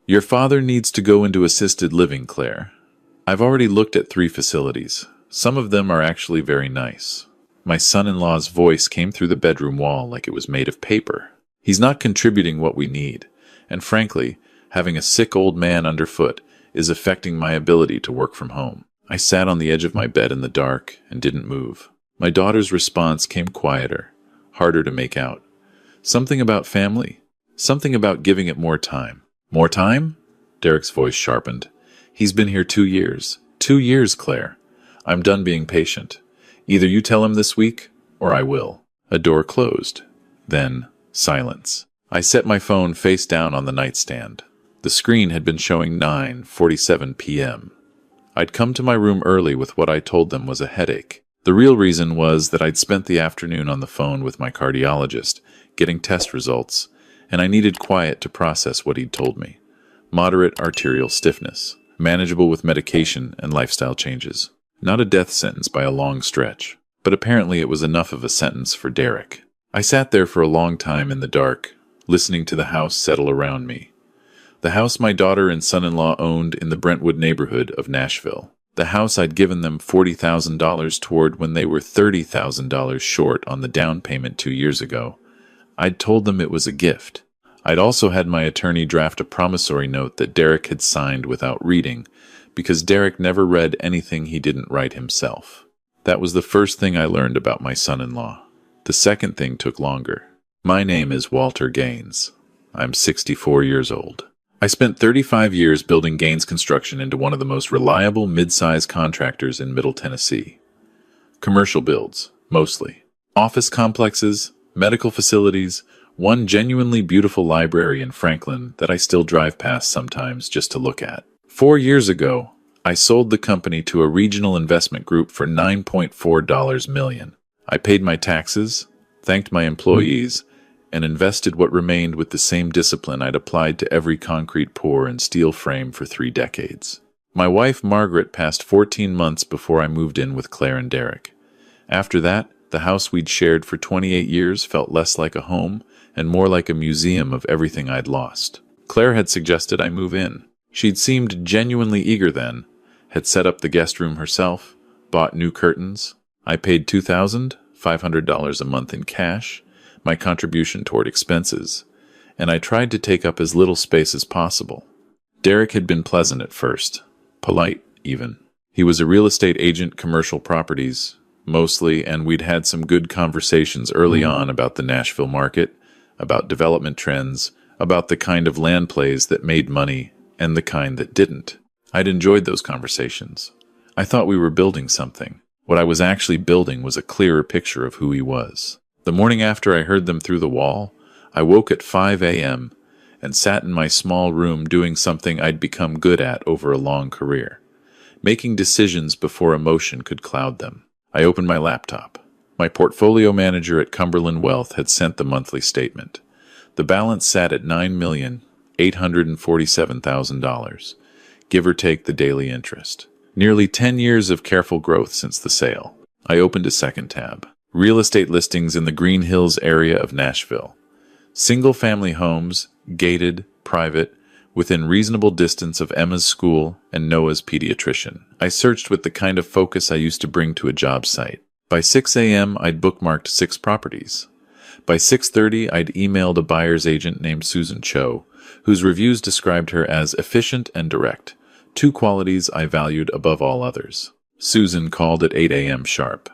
Your father needs to go into assisted living, Claire. I've already looked at 3 facilities. Some of them are actually very nice. My son-in-law's voice came through the bedroom wall like it was made of paper. He's not contributing what we need, and frankly, having a sick old man underfoot is affecting my ability to work from home. I sat on the edge of my bed in the dark and didn't move. My daughter's response came quieter, harder to make out. Something about family. Something about giving it more time. More time? Derek's voice sharpened. He's been here 2 years. 2 years, Claire. I'm done being patient. Either you tell him this week, or I will. A door closed. Then, silence. I set my phone face down on the nightstand. The screen had been showing 9:47 p.m. I'd come to my room early with what I told them was a headache. The real reason was that I'd spent the afternoon on the phone with my cardiologist, getting test results, and I needed quiet to process what he'd told me. Moderate arterial stiffness, manageable with medication and lifestyle changes. Not a death sentence by a long stretch, but apparently it was enough of a sentence for Derek. I sat there for a long time in the dark, listening to the house settle around me. The house my daughter and son-in-law owned in the Brentwood neighborhood of Nashville. The house I'd given them $40,000 toward when they were $30,000 short on the down payment 2 years ago. I'd told them it was a gift. I'd also had my attorney draft a promissory note that Derek had signed without reading, because Derek never read anything he didn't write himself. That was the first thing I learned about my son-in-law. The second thing took longer. My name is Walter Gaines. I'm 64 years old. I spent 35 years building Gaines Construction into one of the most reliable mid-size contractors in Middle Tennessee. Commercial builds, mostly. Office complexes, medical facilities, one genuinely beautiful library in Franklin that I still drive past sometimes just to look at. 4 years ago, I sold the company to a regional investment group for $9.4 million. I paid my taxes, thanked my employees, and invested what remained with the same discipline I'd applied to every concrete pour and steel frame for 3 decades. My wife, Margaret, passed 14 months before I moved in with Claire and Derek. After that, the house we'd shared for 28 years felt less like a home and more like a museum of everything I'd lost. Claire had suggested I move in. She'd seemed genuinely eager then, had set up the guest room herself, bought new curtains. I paid $2,500 a month in cash, my contribution toward expenses, and I tried to take up as little space as possible. Derek had been pleasant at first, polite even. He was a real estate agent, commercial properties, mostly, and we'd had some good conversations early on about the Nashville market, about development trends, about the kind of land plays that made money and the kind that didn't. I'd enjoyed those conversations. I thought we were building something. What I was actually building was a clearer picture of who he was. The morning after I heard them through the wall, I woke at 5 a.m. and sat in my small room doing something I'd become good at over a long career, making decisions before emotion could cloud them. I opened my laptop. My portfolio manager at Cumberland Wealth had sent the monthly statement. The balance sat at $9,847,000, give or take the daily interest. Nearly 10 years of careful growth since the sale. I opened a second tab. Real estate listings in the Green Hills area of Nashville. Single-family homes, gated, private, within reasonable distance of Emma's school and Noah's pediatrician. I searched with the kind of focus I used to bring to a job site. By 6 a.m., I'd bookmarked 6 properties. By 6:30, I'd emailed a buyer's agent named Susan Cho, whose reviews described her as efficient and direct, 2 qualities I valued above all others. Susan called at 8 a.m. sharp.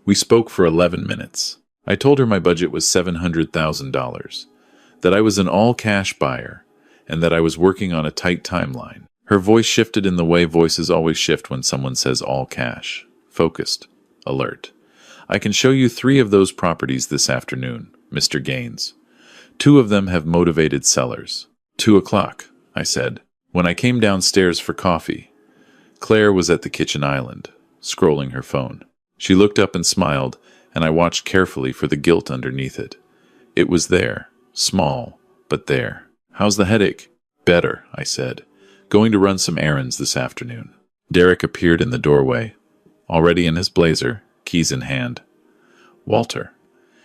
We spoke for 11 minutes. I told her my budget was $700,000, that I was an all-cash buyer, and that I was working on a tight timeline. Her voice shifted in the way voices always shift when someone says all cash. Focused. Alert. I can show you 3 of those properties this afternoon, Mr. Gaines. 2 of them have motivated sellers. 2 o'clock, I said. When I came downstairs for coffee, Claire was at the kitchen island, scrolling her phone. She looked up and smiled, and I watched carefully for the guilt underneath it. It was there, small, but there. How's the headache? Better, I said. Going to run some errands this afternoon. Derek appeared in the doorway, already in his blazer, keys in hand. Walter.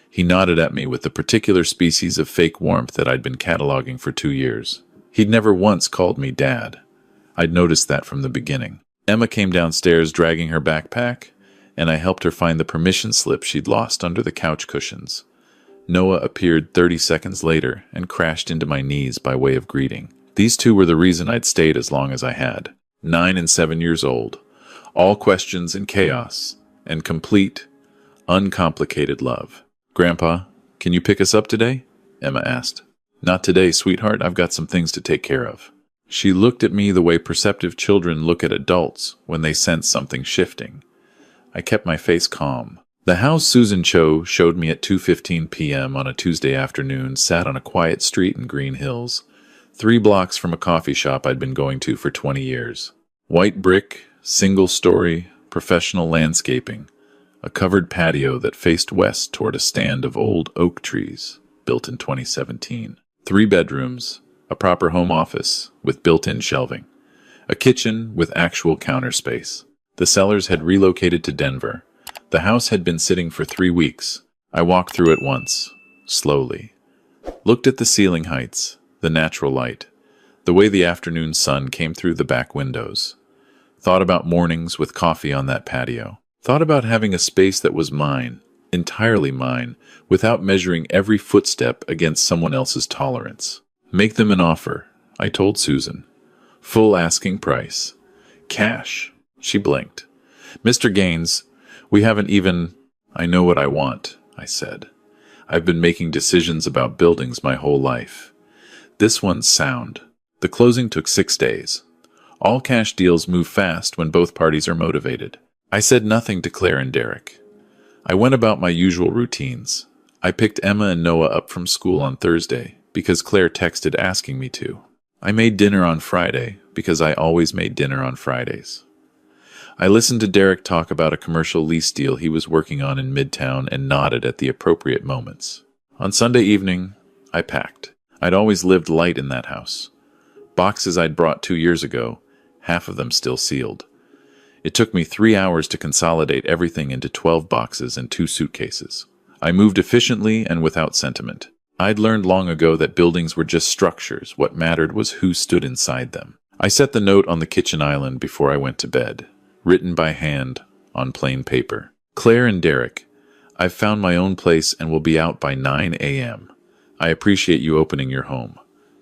He nodded at me with the particular species of fake warmth that I'd been cataloging for 2 years. He'd never once called me Dad. I'd noticed that from the beginning. Emma came downstairs dragging her backpack, and I helped her find the permission slip she'd lost under the couch cushions. Noah appeared 30 seconds later and crashed into my knees by way of greeting. These two were the reason I'd stayed as long as I had. 9 and 7 years old. All questions and chaos, and complete, uncomplicated love. "Grandpa, can you pick us up today?" Emma asked. "Not today, sweetheart. I've got some things to take care of." She looked at me the way perceptive children look at adults when they sense something shifting. I kept my face calm. The house Susan Cho showed me at 2:15 p.m. on a Tuesday afternoon sat on a quiet street in Green Hills, 3 blocks from a coffee shop I'd been going to for 20 years. White brick, single-story, professional landscaping, a covered patio that faced west toward a stand of old oak trees, built in 2017. 3 bedrooms, a proper home office with built-in shelving, a kitchen with actual counter space. The sellers had relocated to Denver. The house had been sitting for 3 weeks. I walked through it once, slowly. Looked at the ceiling heights, the natural light, the way the afternoon sun came through the back windows. Thought about mornings with coffee on that patio. Thought about having a space that was mine, entirely mine, without measuring every footstep against someone else's tolerance. "Make them an offer," I told Susan. "Full asking price. Cash." She blinked. "Mr. Gaines, we haven't even—" "I know what I want," I said. "I've been making decisions about buildings my whole life. This one's sound." The closing took 6 days. All cash deals move fast when both parties are motivated. I said nothing to Claire and Derek. I went about my usual routines. I picked Emma and Noah up from school on Thursday because Claire texted asking me to. I made dinner on Friday because I always made dinner on Fridays. I listened to Derek talk about a commercial lease deal he was working on in Midtown and nodded at the appropriate moments. On Sunday evening, I packed. I'd always lived light in that house. Boxes I'd brought 2 years ago, half of them still sealed. It took me 3 hours to consolidate everything into 12 boxes and 2 suitcases. I moved efficiently and without sentiment. I'd learned long ago that buildings were just structures. What mattered was who stood inside them. I set the note on the kitchen island before I went to bed, written by hand on plain paper. "Claire and Derek, I've found my own place and will be out by 9 a.m. I appreciate you opening your home.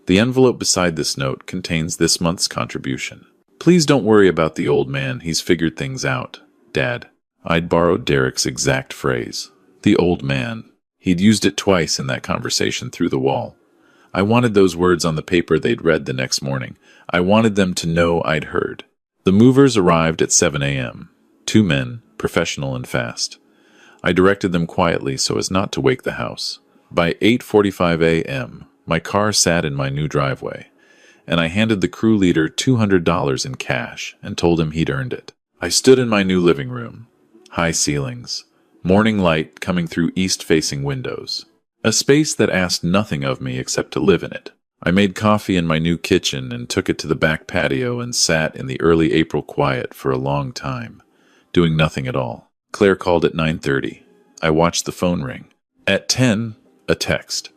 The envelope beside this note contains this month's contribution. Please don't worry about the old man. He's figured things out. Dad." I'd borrowed Derek's exact phrase. The old man. He'd used it twice in that conversation through the wall. I wanted those words on the paper they'd read the next morning. I wanted them to know I'd heard. The movers arrived at 7 a.m. 2 men, professional and fast. I directed them quietly so as not to wake the house. By 8:45 a.m., my car sat in my new driveway, and I handed the crew leader $200 in cash and told him he'd earned it. I stood in my new living room. High ceilings, morning light coming through east-facing windows. A space that asked nothing of me except to live in it. I made coffee in my new kitchen and took it to the back patio and sat in the early April quiet for a long time, doing nothing at all. Claire called at 9:30. I watched the phone ring. At 10, a text.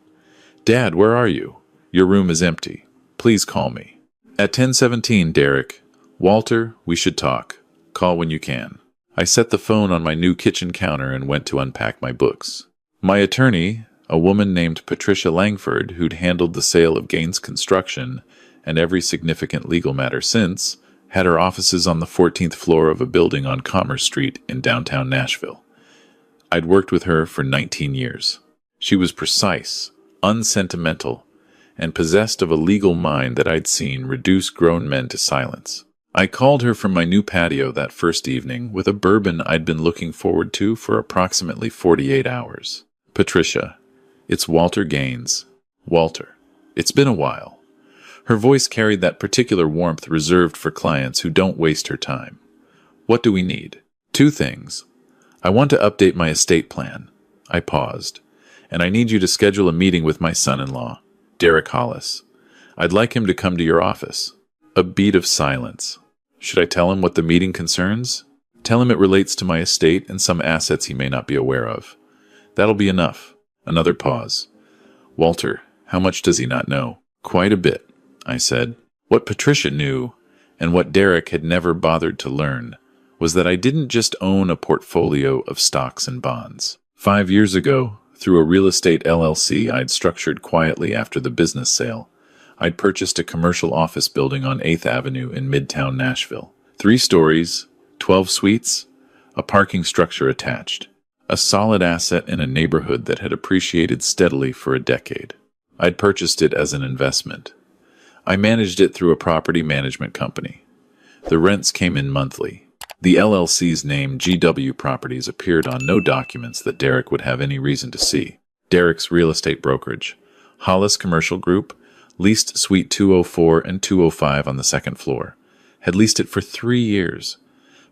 "Dad, where are you? Your room is empty. Please call me." At 10:17, Derek. "Walter, we should talk. Call when you can." I set the phone on my new kitchen counter and went to unpack my books. My attorney, a woman named Patricia Langford, who'd handled the sale of Gaines Construction and every significant legal matter since, had her offices on the 14th floor of a building on Commerce Street in downtown Nashville. I'd worked with her for 19 years. She was precise, unsentimental, and possessed of a legal mind that I'd seen reduce grown men to silence. I called her from my new patio that first evening with a bourbon I'd been looking forward to for approximately 48 hours. "Patricia, it's Walter Gaines. Walter, it's been a while." Her voice carried that particular warmth reserved for clients who don't waste her time. "What do we need?" "2 things. I want to update my estate plan." I paused. "And I need you to schedule a meeting with my son-in-law, Derek Hollis. I'd like him to come to your office." A beat of silence. Should I tell him what the meeting concerns? Tell him it relates to my estate and some assets he may not be aware of. That'll be enough. Another pause. "Walter, how much does he not know?" "Quite a bit." I said. What Patricia knew, and what Derek had never bothered to learn, was that I didn't just own a portfolio of stocks and bonds. 5 years ago, through a real estate LLC I'd structured quietly after the business sale, I'd purchased a commercial office building on 8th Avenue in Midtown Nashville. 3 stories, 12 suites, a parking structure attached. A solid asset in a neighborhood that had appreciated steadily for a decade. I'd purchased it as an investment. I managed it through a property management company. The rents came in monthly. The LLC's name, GW Properties, appeared on no documents that Derek would have any reason to see. Derek's real estate brokerage, Hollis Commercial Group, leased Suite 204 and 205 on the second floor, had leased it for 3 years,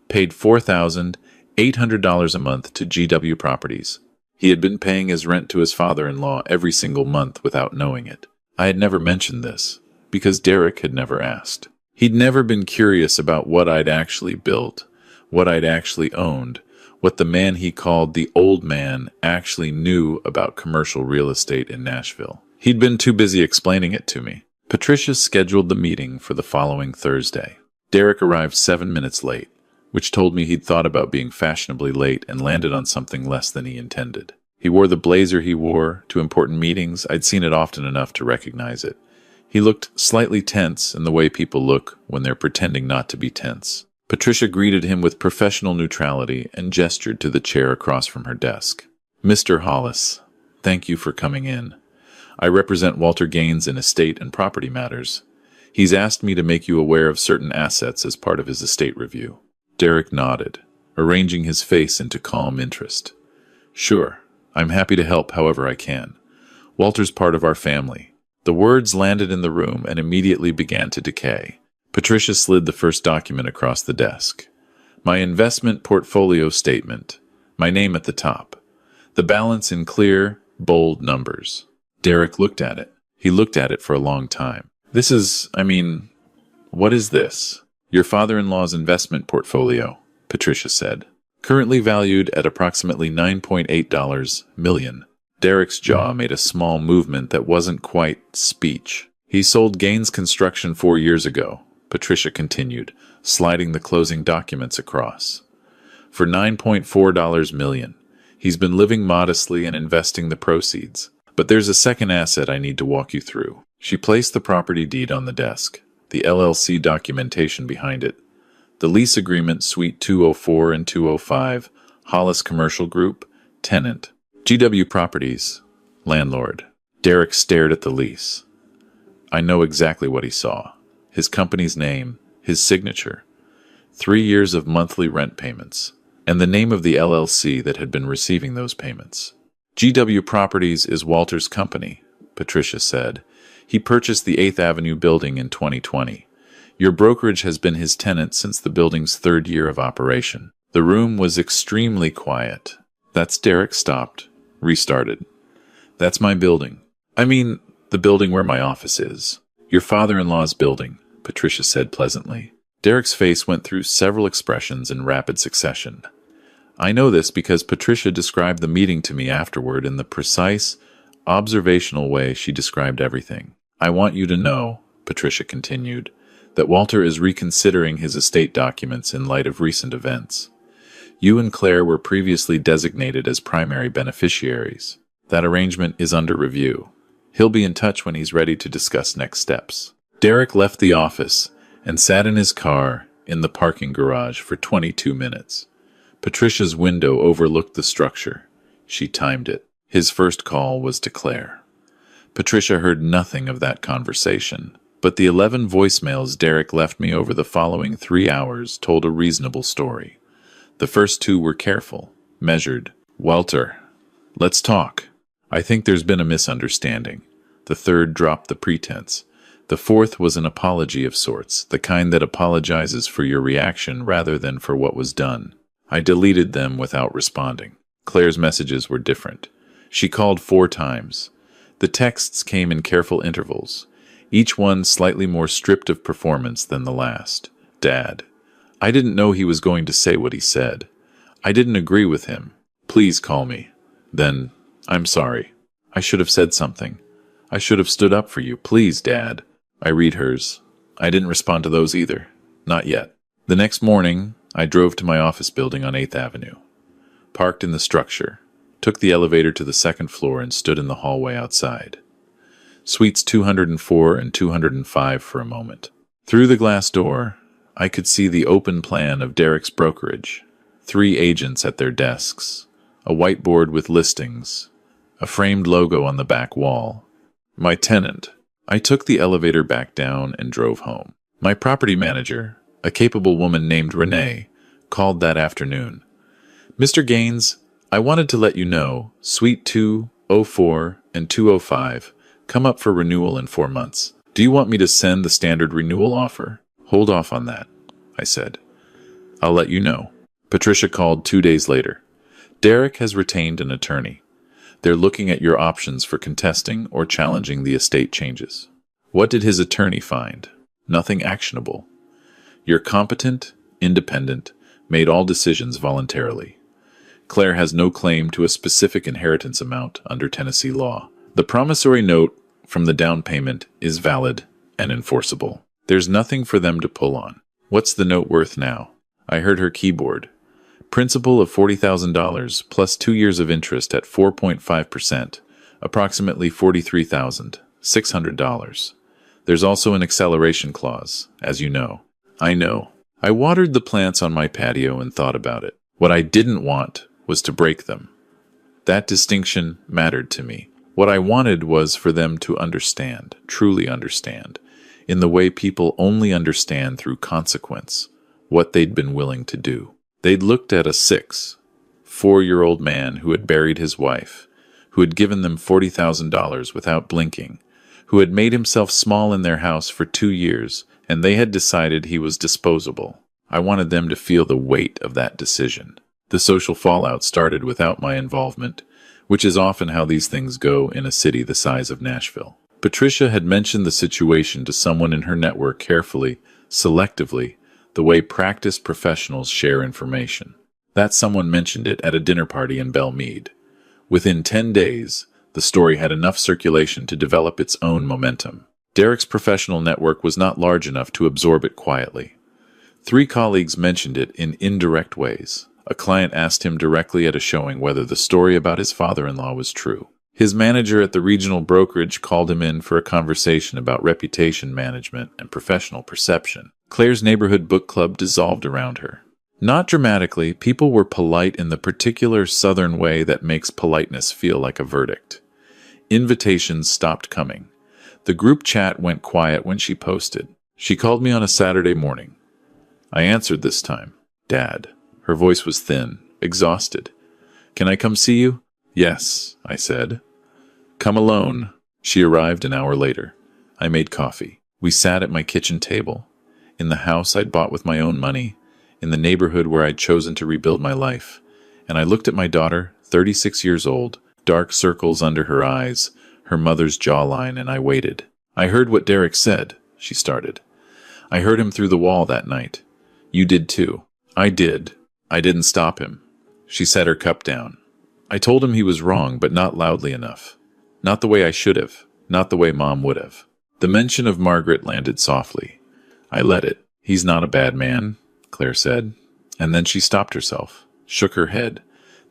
paid $4,800 a month to GW Properties. He had been paying his rent to his father-in-law every single month without knowing it. I had never mentioned this, because Derek had never asked. He'd never been curious about what I'd actually built, what I'd actually owned, what the man he called the old man actually knew about commercial real estate in Nashville. He'd been too busy explaining it to me. Patricia scheduled the meeting for the following Thursday. Derek arrived 7 minutes late, which told me he'd thought about being fashionably late and landed on something less than he intended. He wore the blazer he wore to important meetings. I'd seen it often enough to recognize it. He looked slightly tense in the way people look when they're pretending not to be tense. Patricia greeted him with professional neutrality and gestured to the chair across from her desk. "Mr. Hollis, thank you for coming in. I represent Walter Gaines in estate and property matters. He's asked me to make you aware of certain assets as part of his estate review." Derek nodded, arranging his face into calm interest. "Sure, I'm happy to help however I can. Walter's part of our family." The words landed in the room and immediately began to decay. Patricia slid the first document across the desk. My investment portfolio statement. My name at the top. The balance in clear, bold numbers. Derek looked at it. He looked at it for a long time. What is this? Your father-in-law's investment portfolio, Patricia said. Currently valued at approximately $9.8 million. Derek's jaw made a small movement that wasn't quite speech. He sold Gaines Construction 4 years ago, Patricia continued, sliding the closing documents across. For $9.4 million. He's been living modestly and investing the proceeds. But there's a second asset I need to walk you through. She placed the property deed on the desk, the LLC documentation behind it, the lease agreement Suite 204 and 205, Hollis Commercial Group, tenant, GW Properties, landlord. Derek stared at the lease. I know exactly what he saw. His company's name, his signature, 3 years of monthly rent payments, and the name of the LLC that had been receiving those payments. GW Properties is Walter's company, Patricia said. He purchased the 8th Avenue building in 2020. Your brokerage has been his tenant since the building's 3rd year of operation. The room was extremely quiet. That's Derek stopped, restarted. That's my building. The building where my office is. Your father-in-law's building, Patricia said pleasantly. Derek's face went through several expressions in rapid succession. I know this because Patricia described the meeting to me afterward in the precise, observational way she described everything. I want you to know, Patricia continued, that Walter is reconsidering his estate documents in light of recent events. You and Claire were previously designated as primary beneficiaries. That arrangement is under review. He'll be in touch when he's ready to discuss next steps. Derek left the office and sat in his car in the parking garage for 22 minutes. Patricia's window overlooked the structure. She timed it. His first call was to Claire. Patricia heard nothing of that conversation, but the 11 voicemails Derek left me over the following 3 hours told a reasonable story. The first 2 were careful, measured. Walter, let's talk. I think there's been a misunderstanding. The third dropped the pretense. The fourth was an apology of sorts, the kind that apologizes for your reaction rather than for what was done. I deleted them without responding. Claire's messages were different. She called 4 times. The texts came in careful intervals, each one slightly more stripped of performance than the last. Dad. I didn't know he was going to say what he said. I didn't agree with him. Please call me. Then, I'm sorry. I should have said something. I should have stood up for you. Please, Dad. I read hers. I didn't respond to those either. Not yet. The next morning, I drove to my office building on 8th Avenue, parked in the structure, took the elevator to the second floor and stood in the hallway outside. Suites 204 and 205 for a moment. Through the glass door, I could see the open plan of Derek's brokerage, 3 agents at their desks, a whiteboard with listings, a framed logo on the back wall. My tenant. I took the elevator back down and drove home. My property manager, a capable woman named Renee, called that afternoon. Mr. Gaines, I wanted to let you know, Suite 204 and 205 come up for renewal in 4 months. Do you want me to send the standard renewal offer? Hold off on that, I said. I'll let you know. Patricia called 2 days later. Derek has retained an attorney. They're looking at your options for contesting or challenging the estate changes. What did his attorney find? Nothing actionable. You're competent, independent, made all decisions voluntarily. Claire has no claim to a specific inheritance amount under Tennessee law. The promissory note from the down payment is valid and enforceable. There's nothing for them to pull on. What's the note worth now? I heard her keyboard. Principal of $40,000 plus 2 years of interest at 4.5%, approximately $43,600. There's also an acceleration clause, as you know. I know. I watered the plants on my patio and thought about it. What I didn't want was to break them. That distinction mattered to me. What I wanted was for them to understand, truly understand, in the way people only understand through consequence, what they'd been willing to do. They'd looked at a 4-year-old man who had buried his wife, who had given them $40,000 without blinking, who had made himself small in their house for 2 years, and they had decided he was disposable. I wanted them to feel the weight of that decision. The social fallout started without my involvement, which is often how these things go in a city the size of Nashville. Patricia had mentioned the situation to someone in her network carefully, selectively, the way practiced professionals share information. That someone mentioned it at a dinner party in Belle Meade. Within 10 days, the story had enough circulation to develop its own momentum. Derek's professional network was not large enough to absorb it quietly. 3 colleagues mentioned it in indirect ways. A client asked him directly at a showing whether the story about his father-in-law was true. His manager at the regional brokerage called him in for a conversation about reputation management and professional perception. Claire's neighborhood book club dissolved around her. Not dramatically, people were polite in the particular Southern way that makes politeness feel like a verdict. Invitations stopped coming. The group chat went quiet when she posted. She called me on a Saturday morning. I answered this time. Dad. Her voice was thin, exhausted. Can I come see you? Yes, I said. Come alone. She arrived an hour later. I made coffee. We sat at my kitchen table. In the house I'd bought with my own money, in the neighborhood where I'd chosen to rebuild my life, and I looked at my daughter, 36 years old, dark circles under her eyes, her mother's jawline, and I waited. I heard what Derek said, she started. I heard him through the wall that night. You did too. I did. I didn't stop him. She set her cup down. I told him he was wrong, but not loudly enough. Not the way I should have. Not the way Mom would have. The mention of Margaret landed softly. I let it. He's not a bad man, Claire said. And then she stopped herself, shook her head.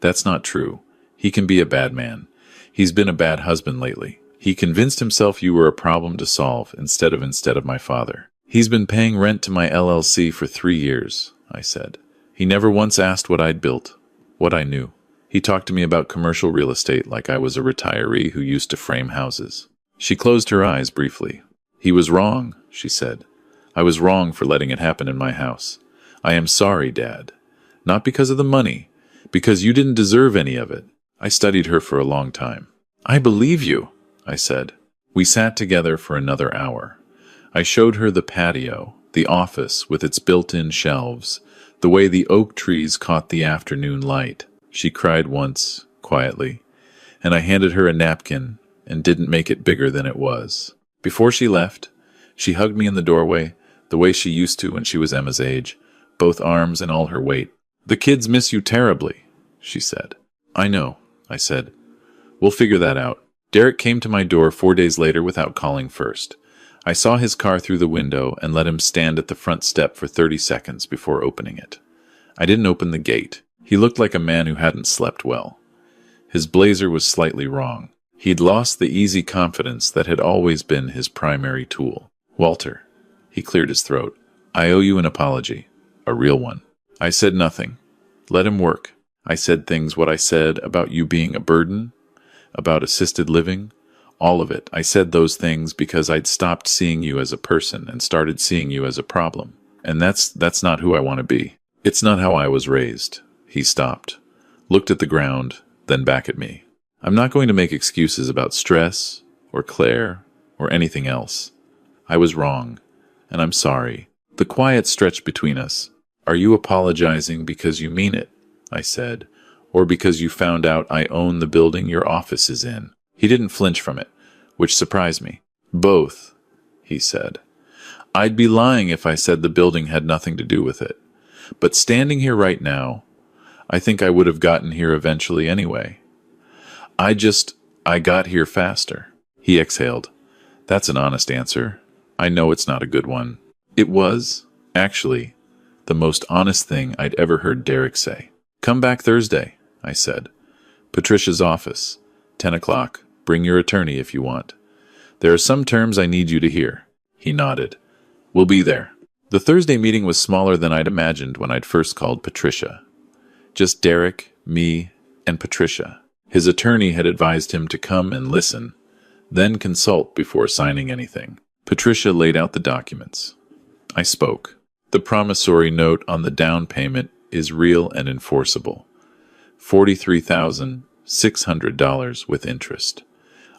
That's not true. He can be a bad man. He's been a bad husband lately. He convinced himself you were a problem to solve instead of my father. He's been paying rent to my LLC for 3 years, I said. He never once asked what I'd built, what I knew. He talked to me about commercial real estate like I was a retiree who used to frame houses. She closed her eyes briefly. He was wrong, she said. I was wrong for letting it happen in my house. I am sorry, Dad. Not because of the money, because you didn't deserve any of it. I studied her for a long time. I believe you, I said. We sat together for another hour. I showed her the patio, the office with its built-in shelves, the way the oak trees caught the afternoon light. She cried once, quietly, and I handed her a napkin and didn't make it bigger than it was. Before she left, she hugged me in the doorway, the way she used to when she was Emma's age, both arms and all her weight. The kids miss you terribly, she said. I know, I said. We'll figure that out. Derek came to my door 4 days later without calling first. I saw his car through the window and let him stand at the front step for 30 seconds before opening it. I didn't open the gate. He looked like a man who hadn't slept well. His blazer was slightly wrong. He'd lost the easy confidence that had always been his primary tool. "Walter," he cleared his throat, "I owe you an apology. A real one." I said nothing. Let him work. I said things what I said about you being a burden, about assisted living, all of it. I said those things because I'd stopped seeing you as a person and started seeing you as a problem. And that's not who I want to be. It's not how I was raised. He stopped, looked at the ground, then back at me. I'm not going to make excuses about stress, or Claire, or anything else. I was wrong, and I'm sorry. The quiet stretched between us. "Are you apologizing because you mean it?" I said, "or because you found out I own the building your office is in?" He didn't flinch from it, which surprised me. "Both," he said. "I'd be lying if I said the building had nothing to do with it. But standing here right now, I think I would have gotten here eventually anyway. I got here faster." He exhaled. "That's an honest answer. I know it's not a good one." It was, actually, the most honest thing I'd ever heard Derek say. "Come back Thursday," I said. "Patricia's office, 10 o'clock. Bring your attorney if you want. There are some terms I need you to hear." He nodded. "We'll be there." The Thursday meeting was smaller than I'd imagined when I'd first called Patricia. Just Derek, me, and Patricia. His attorney had advised him to come and listen, then consult before signing anything. Patricia laid out the documents. I spoke. "The promissory note on the down payment is real and enforceable. $43,600 with interest.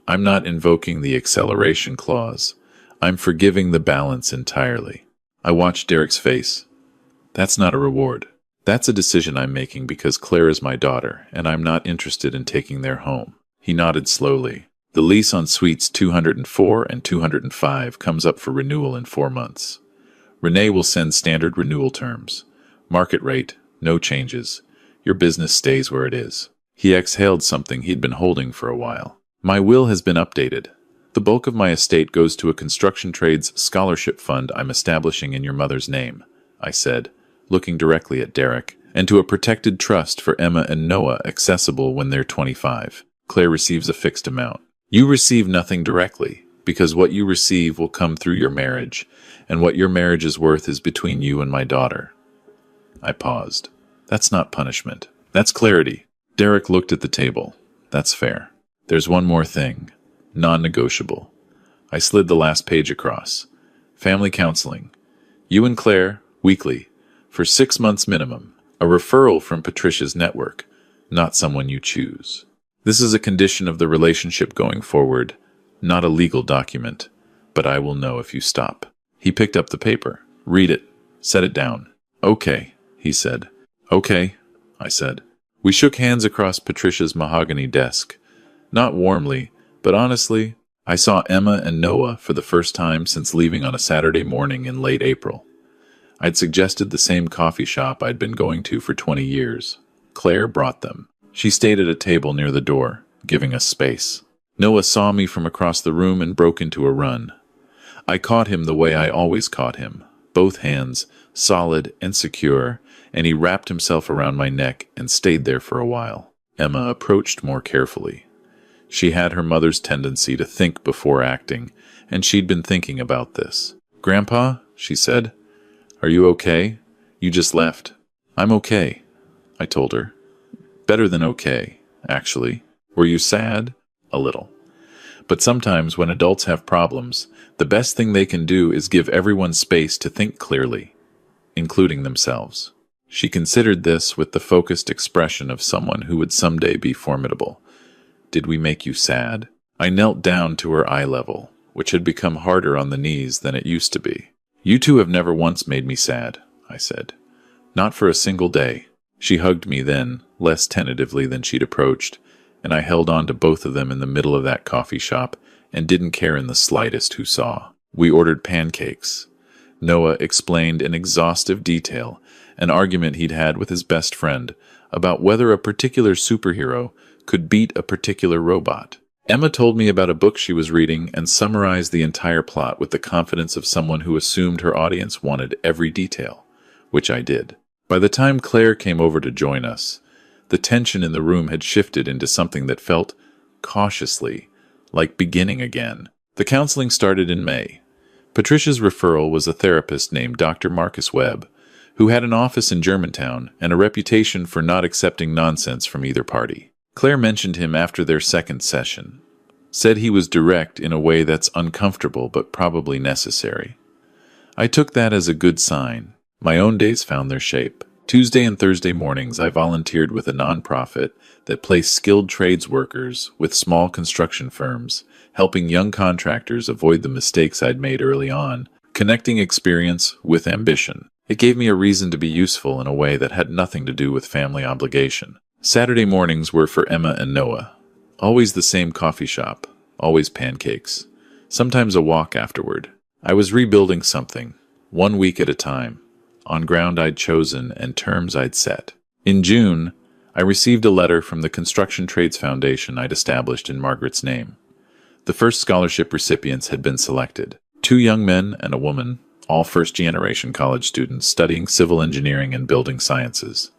I'm not invoking the acceleration clause. I'm forgiving the balance entirely." I watched Derek's face. "That's not a reward. That's a decision I'm making because Claire is my daughter, and I'm not interested in taking their home." He nodded slowly. "The lease on suites 204 and 205 comes up for renewal in 4 months. Renee will send standard renewal terms. Market rate, no changes. Your business stays where it is." He exhaled something he'd been holding for a while. "My will has been updated. The bulk of my estate goes to a construction trades scholarship fund I'm establishing in your mother's name," I said, looking directly at Derek, "and to a protected trust for Emma and Noah accessible when they're 25. Claire receives a fixed amount. You receive nothing directly, because what you receive will come through your marriage, and what your marriage is worth is between you and my daughter." I paused. "That's not punishment. That's clarity." Derek looked at the table. "That's fair. There's one more thing. Non-negotiable." I slid the last page across. "Family counseling. You and Claire, weekly, for 6 months minimum. A referral from Patricia's network, not someone you choose. This is a condition of the relationship going forward, not a legal document, but I will know if you stop." He picked up the paper. "Read it. Set it down." "Okay," he said. "Okay," I said. We shook hands across Patricia's mahogany desk. Not warmly, but honestly. I saw Emma and Noah for the first time since leaving on a Saturday morning in late April. I'd suggested the same coffee shop I'd been going to for 20 years. Claire brought them. She stayed at a table near the door, giving us space. Noah saw me from across the room and broke into a run. I caught him the way I always caught him, both hands, solid and secure, and he wrapped himself around my neck and stayed there for a while. Emma approached more carefully. She had her mother's tendency to think before acting, and she'd been thinking about this. "Grandpa," she said, "are you okay? You just left." "I'm okay," I told her. "Better than okay, actually. Were you sad?" "A little. But sometimes when adults have problems, the best thing they can do is give everyone space to think clearly, including themselves." She considered this with the focused expression of someone who would someday be formidable. "Did we make you sad?" I knelt down to her eye level, which had become harder on the knees than it used to be. "You two have never once made me sad," I said. "Not for a single day." She hugged me then, less tentatively than she'd approached, and I held on to both of them in the middle of that coffee shop and didn't care in the slightest who saw. We ordered pancakes. Noah explained in exhaustive detail an argument he'd had with his best friend about whether a particular superhero could beat a particular robot. Emma told me about a book she was reading and summarized the entire plot with the confidence of someone who assumed her audience wanted every detail, which I did. By the time Claire came over to join us, the tension in the room had shifted into something that felt, cautiously, like beginning again. The counseling started in May. Patricia's referral was a therapist named Dr. Marcus Webb, who had an office in Germantown and a reputation for not accepting nonsense from either party. Claire mentioned him after their second session, said he was direct in a way that's uncomfortable but probably necessary. I took that as a good sign. My own days found their shape. Tuesday and Thursday mornings, I volunteered with a nonprofit that placed skilled trades workers with small construction firms, helping young contractors avoid the mistakes I'd made early on, connecting experience with ambition. It gave me a reason to be useful in a way that had nothing to do with family obligation. Saturday mornings were for Emma and Noah. Always the same coffee shop, always pancakes, sometimes a walk afterward. I was rebuilding something, 1 week at a time, on ground I'd chosen and terms I'd set. In June, I received a letter from the Construction Trades Foundation I'd established in Margaret's name. The first scholarship recipients had been selected. 2 young men and a woman, all first-generation college students studying civil engineering and building sciences.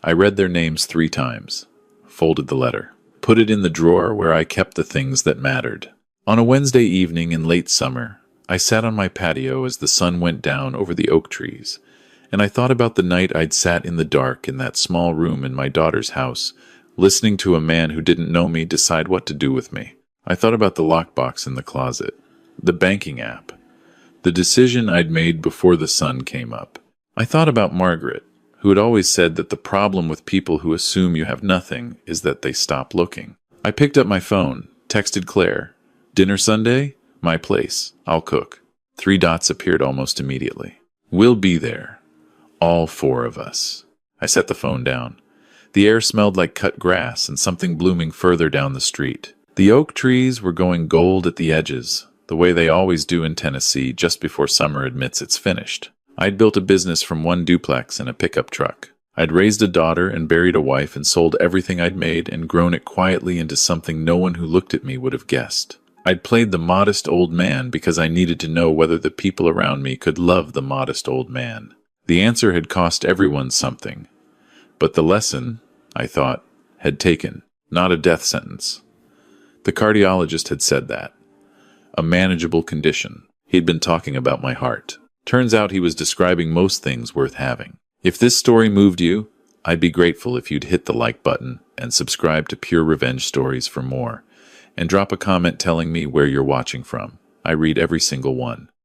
I read their names 3 times, folded the letter, put it in the drawer where I kept the things that mattered. On a Wednesday evening in late summer, I sat on my patio as the sun went down over the oak trees, and I thought about the night I'd sat in the dark in that small room in my daughter's house, listening to a man who didn't know me decide what to do with me. I thought about the lockbox in the closet, the banking app, the decision I'd made before the sun came up. I thought about Margaret, who had always said that the problem with people who assume you have nothing is that they stop looking. I picked up my phone, texted Claire, "Dinner Sunday? My place. I'll cook." 3 dots appeared almost immediately. "We'll be there. All 4 of us." I set the phone down. The air smelled like cut grass and something blooming further down the street. The oak trees were going gold at the edges, the way they always do in Tennessee just before summer admits it's finished. I'd built a business from 1 duplex and a pickup truck. I'd raised a daughter and buried a wife and sold everything I'd made and grown it quietly into something no one who looked at me would have guessed. I'd played the modest old man because I needed to know whether the people around me could love the modest old man. The answer had cost everyone something. But the lesson, I thought, had taken, not a death sentence. The cardiologist had said that. A manageable condition. He'd been talking about my heart. Turns out he was describing most things worth having. If this story moved you, I'd be grateful if you'd hit the like button and subscribe to Pure Revenge Stories for more, and drop a comment telling me where you're watching from. I read every single one.